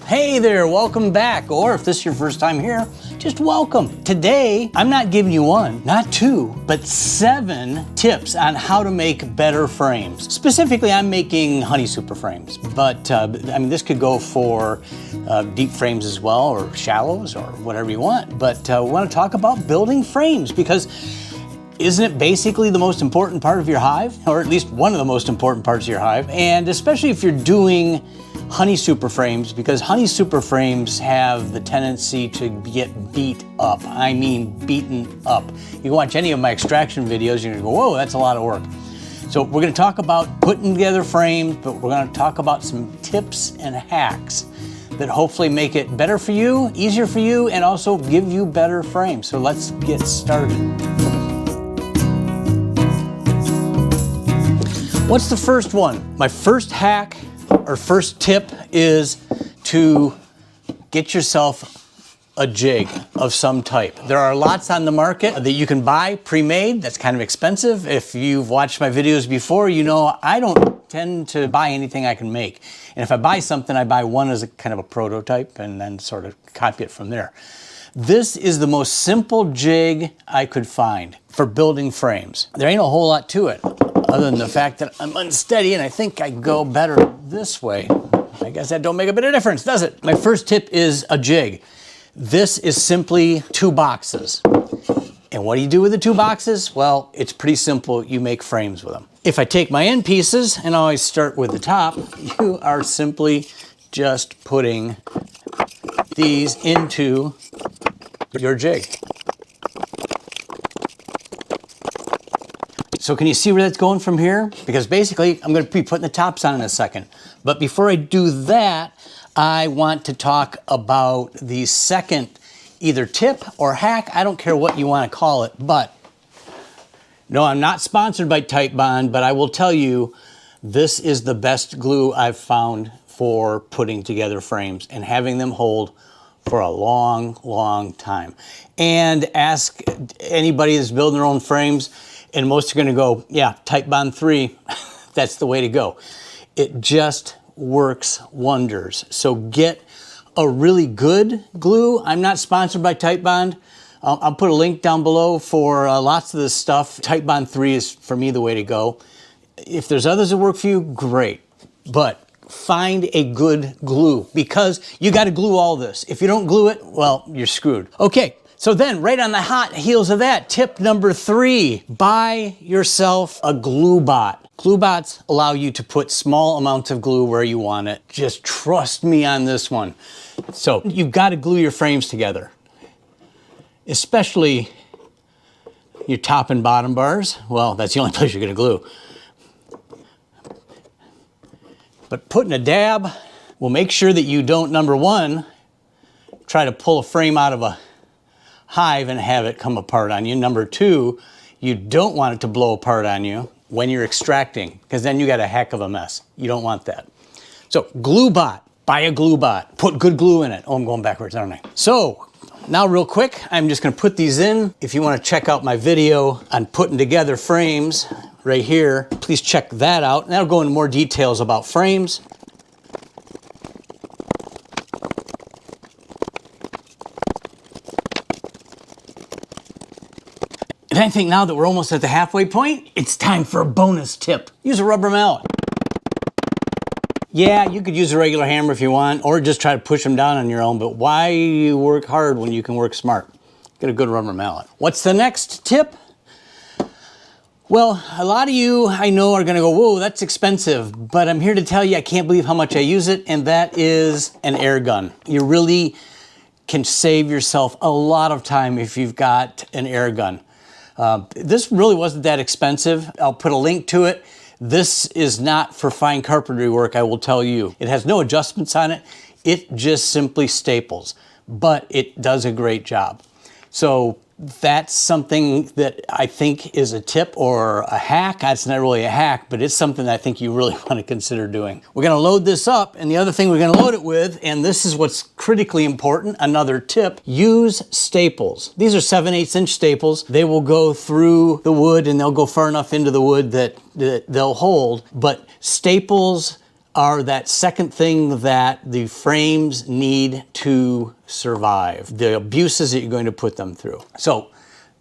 Hey there, welcome back. Or if this is your first time here, just welcome. Today, I'm not giving you one, not two, but 7 tips on how to make better frames. Specifically, I'm making honey super frames, but I mean, this could go for deep frames as well, or shallows, or whatever you want. But we want to talk about building frames because isn't it basically the most important part of your hive? Or at least one of the most important parts of your hive. And especially if you're doing honey super frames, because honey super frames have the tendency to get beat up. I mean beaten up. You can watch any of my extraction videos, you're gonna go, whoa, that's a lot of work. So we're gonna talk about putting together frames, but we're gonna talk about some tips and hacks that hopefully make it better for you, easier for you, and also give you better frames. So let's get started. What's the first one? My first hack or first tip is to get yourself a jig of some type. There are lots on the market that you can buy pre-made. That's kind of expensive. If you've watched my videos before, you know I don't tend to buy anything I can make. And if I buy something, I buy one as a kind of a prototype and then sort of copy it from there. This is the most simple jig I could find for building frames. There ain't a whole lot to it, other than the fact that I'm unsteady and I think I go better this way. I guess that don't make a bit of difference, does it? My first tip is a jig. This is simply 2 boxes. And what do you do with the 2 boxes? Well, it's pretty simple. You make frames with them. If I take my end pieces, and I always start with the top, you are simply just putting these into your jig. So can you see where that's going from here? Because basically, I'm going to be putting the tops on in a second. But before I do that, I want to talk about the second either tip or hack. I don't care what you want to call it, but no, I'm not sponsored by Titebond, but I will tell you, this is the best glue I've found for putting together frames and having them hold for a long, long time. And ask anybody that's building their own frames, and most are gonna go, yeah, Titebond III, that's the way to go. It just works wonders. So get a really good glue. I'm not sponsored by Titebond. I'll put a link down below for lots of this stuff. Titebond III is, for me, the way to go. If there's others that work for you, great. But find a good glue, because you gotta glue all this. If you don't glue it, well, you're screwed. Okay. So then, right on the hot heels of that, tip number 3, buy yourself a GlüBot. GlüBots allow you to put small amounts of glue where you want it. Just trust me on this one. So you've got to glue your frames together, especially your top and bottom bars. Well, that's the only place you're going to glue. But putting a dab will make sure that you don't, number 1, try to pull a frame out of a hive and have it come apart on you. Number 2, you don't want it to blow apart on you when you're extracting, because then you got a heck of a mess. You don't want that. So GlüBot, buy a GlüBot, put good glue in it. Oh, I'm going backwards, aren't I? So now real quick, I'm just gonna put these in. If you wanna check out my video on putting together frames right here, please check that out. And that'll go into more details about frames. And I think now that we're almost at the halfway point, it's time for a bonus tip. Use a rubber mallet. Yeah, you could use a regular hammer if you want, or just try to push them down on your own, but why work hard when you can work smart? Get a good rubber mallet. What's the next tip? Well, a lot of you I know are gonna go, whoa, that's expensive, but I'm here to tell you I can't believe how much I use it, and that is an air gun. You really can save yourself a lot of time if you've got an air gun. This really wasn't that expensive. I'll put a link to it. This is not for fine carpentry work, I will tell you. It has no adjustments on it. It just simply staples, but it does a great job. So that's something that I think is a tip or a hack. It's not really a hack, but it's something that I think you really want to consider doing. We're going to load this up, and the other thing we're going to load it with, and this is what's critically important, another tip, use staples. These are 7/8 inch staples. They will go through the wood and they'll go far enough into the wood that they'll hold, but staples are that second thing that the frames need to survive, the abuses that you're going to put them through. So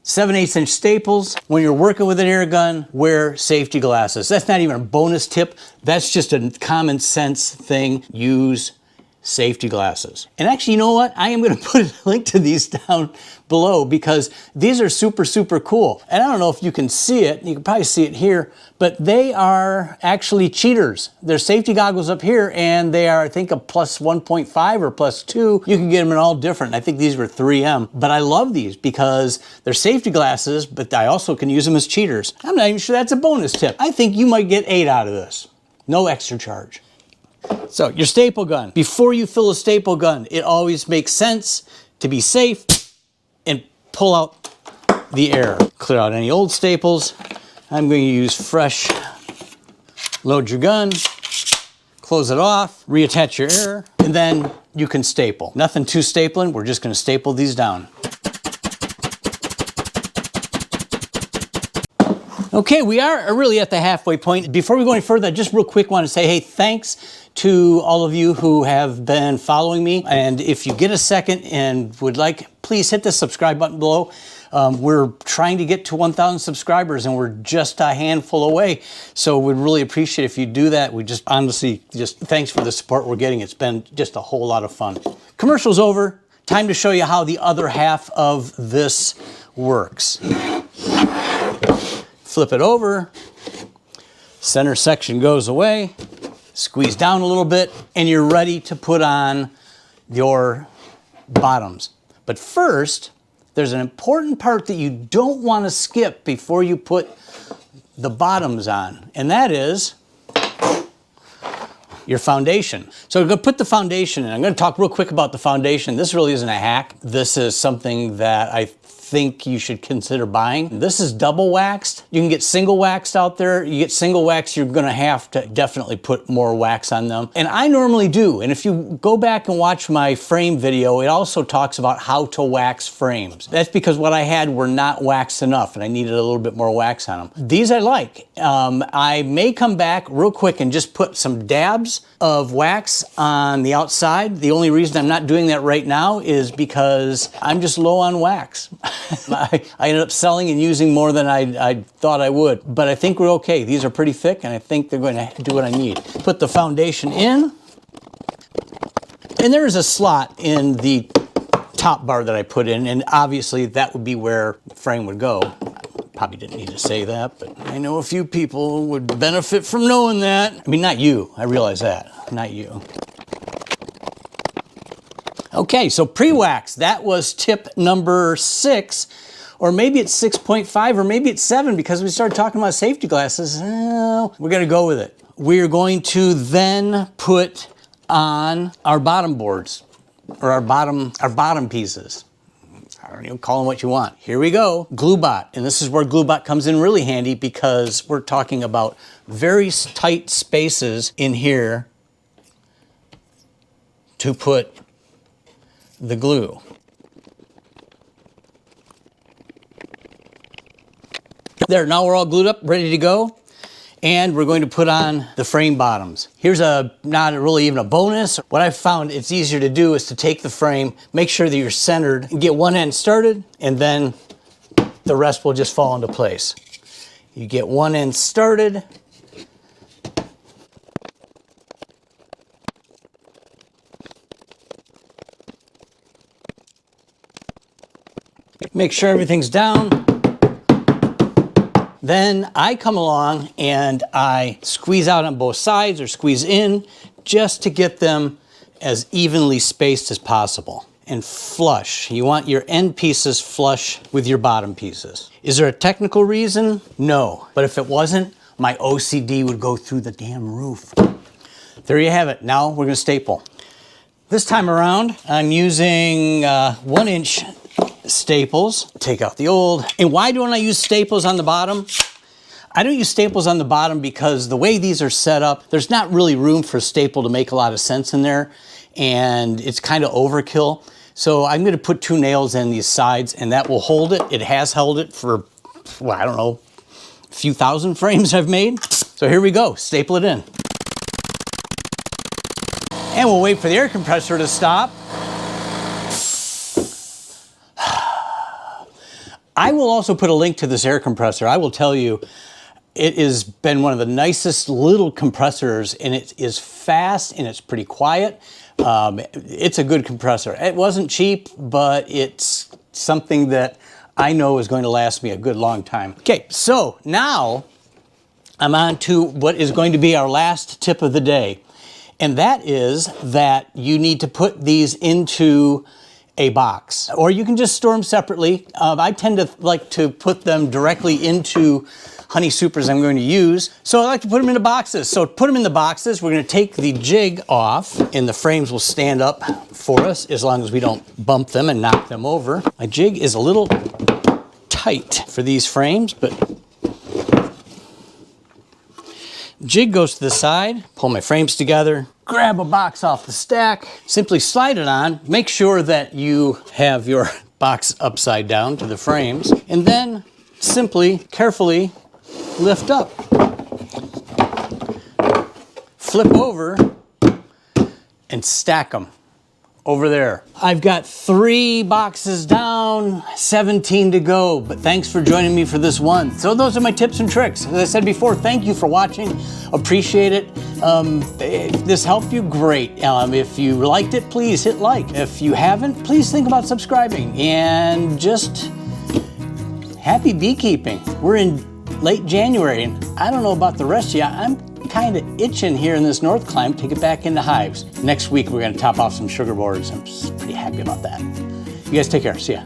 7/8 inch staples. When you're working with an air gun, wear safety glasses. That's not even a bonus tip. That's just a common sense thing. Use safety glasses. And actually, you know what? I am going to put a link to these down below because these are super, super cool. And I don't know if you can see it. You can probably see it here, but they are actually cheaters. They're safety goggles up here, and they are, I think, a plus 1.5 or plus 2. You can get them in all different. I think these were 3M, but I love these because they're safety glasses, but I also can use them as cheaters. I'm not even sure that's a bonus tip. I think you might get 8 out of this. No extra charge. So your staple gun. Before you fill a staple gun, it always makes sense to be safe and pull out the air. Clear out any old staples. I'm going to use fresh. Load your gun, close it off, reattach your air, and then you can staple. Nothing too stapling. We're just going to staple these down. Okay, we are really at the halfway point. Before we go any further, I just real quick want to say, hey, thanks to all of you who have been following me. And if you get a second and would like, please hit the subscribe button below. We're trying to get to 1,000 subscribers and we're just a handful away. So we'd really appreciate if you do that. We just honestly, just thanks for the support we're getting. It's been just a whole lot of fun. Commercial's over. Time to show you how the other half of this works. Flip it over, center section goes away, squeeze down a little bit, and you're ready to put on your bottoms. But first, there's an important part that you don't want to skip before you put the bottoms on, and that is your foundation. So I'm going to put the foundation in. I'm going to talk real quick about the foundation. This really isn't a hack. This is something that I think you should consider buying. This is double waxed. You can get single waxed out there. You get single waxed, you're gonna have to definitely put more wax on them. And I normally do. And if you go back and watch my frame video, it also talks about how to wax frames. That's because what I had were not waxed enough and I needed a little bit more wax on them. These I like. I may come back real quick and just put some dabs of wax on the outside. The only reason I'm not doing that right now is because I'm just low on wax. I ended up selling and using more than I thought I would, but I think we're okay. These are pretty thick and I think they're going to do what I need. Put the foundation in, and there is a slot in the top bar that I put in, and obviously that would be where the frame would go. Probably didn't need to say that, but I know a few people would benefit from knowing that. I mean, not you, I realize that, not you. Okay, so pre-wax, that was tip number 6, or maybe it's 6.5, or maybe it's 7, because we started talking about safety glasses. We're gonna go with it. We're going to then put on our bottom boards, or our bottom pieces. I don't even call them what you want. Here we go, GlüBot. And this is where GlüBot comes in really handy because we're talking about very tight spaces in here to put the glue. There, now we're all glued up, ready to go. And we're going to put on the frame bottoms. Here's not really even a bonus. What I've found it's easier to do is to take the frame, make sure that you're centered, and get one end started, and then the rest will just fall into place. You get one end started, make sure everything's down. Then I come along and I squeeze out on both sides or squeeze in just to get them as evenly spaced as possible. And flush. You want your end pieces flush with your bottom pieces. Is there a technical reason? No. But if it wasn't, my OCD would go through the damn roof. There you have it. Now we're gonna staple. This time around, I'm using 1-inch staples. Take out the old. And why don't I use staples on the bottom? I don't use staples on the bottom because the way these are set up, there's not really room for a staple to make a lot of sense in there, and it's kind of overkill. So I'm going to put 2 nails in these sides and that will hold it. It has held it for, well, I don't know, a few thousand frames I've made. So here we go, staple it in. And we'll wait for the air compressor to stop. I will also put a link to this air compressor. I will tell you, it has been one of the nicest little compressors, and it is fast and it's pretty quiet. It's a good compressor. It wasn't cheap, but it's something that I know is going to last me a good long time. Okay, so now I'm on to what is going to be our last tip of the day. And that is that you need to put these into a box, or you can just store them separately. I tend to like to put them directly into honey supers I'm going to use. So I like to put them into boxes. So to put them in the boxes, we're going to take the jig off, and the frames will stand up for us as long as we don't bump them and knock them over. My jig is a little tight for these frames, but jig goes to the side, pull my frames together, grab a box off the stack, simply slide it on, make sure that you have your box upside down to the frames, and then simply, carefully lift up. Flip over and stack them over there. I've got 3 boxes down, 17 to go, but thanks for joining me for this one. So those are my tips and tricks. As I said before, thank you for watching. Appreciate it. If this helped you, great. If you liked it, please hit like. If you haven't, please think about subscribing. And just happy beekeeping. We're in late January, and I don't know about the rest of you. I'm kind of itching here in this north climate to get back into hives. Next week, we're going to top off some sugar boards. I'm just pretty happy about that. You guys take care. See ya.